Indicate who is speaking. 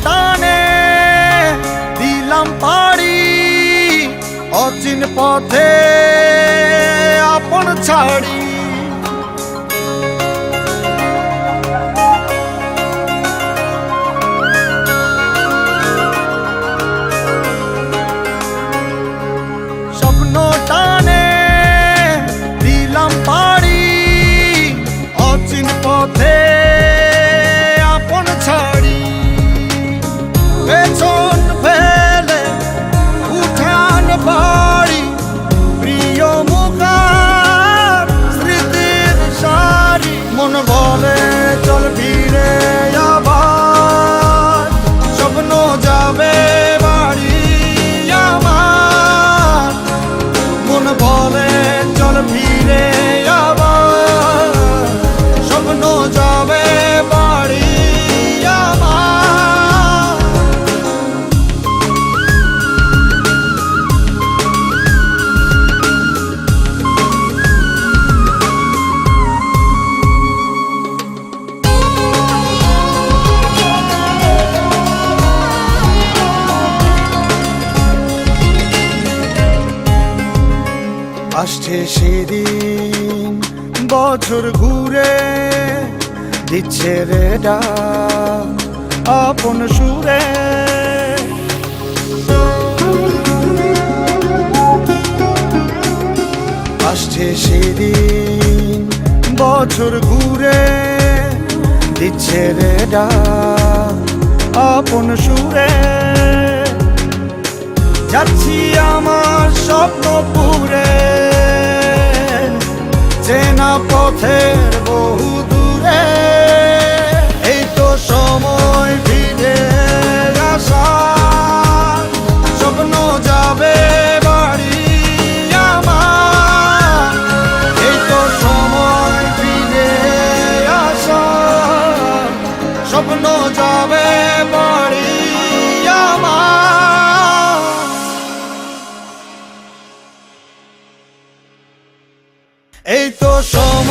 Speaker 1: টানে দিলাম পাড়ি অচিন পথে আপন ছাড়ি। স্বপ্ন টানে দিলাম পাড়ি অচিন পথে আপন ছাড়ি। পেছন ফেলে উঠান বাড়ি প্রিয় মুখার স্মৃতির সারি। মন বলে চল ফিরে আবার স্বপ্ন যাবে বাড়ি আমার। মন বলে চল ফিরে আবার স্বপ্ন যাবে বাড়ি আমার। আসছে সেদিন বছর ঘুরে দিচ্ছে রে ডাক আপন সুরে। আসছে সেদিন বছর ঘুরে দিচ্ছে রে ডাক আপন সুরে। যাচ্ছি আমার স্বপ্ন পুরে চেনা পথের বহু দূরে। এই তো সময় ফিরে আসার স্বপ্ন যাবে বাড়ি আমার। এই তো সময় ফিরে আসার স্বপ্ন যাবে বাড়ি আমার। এই তো সময়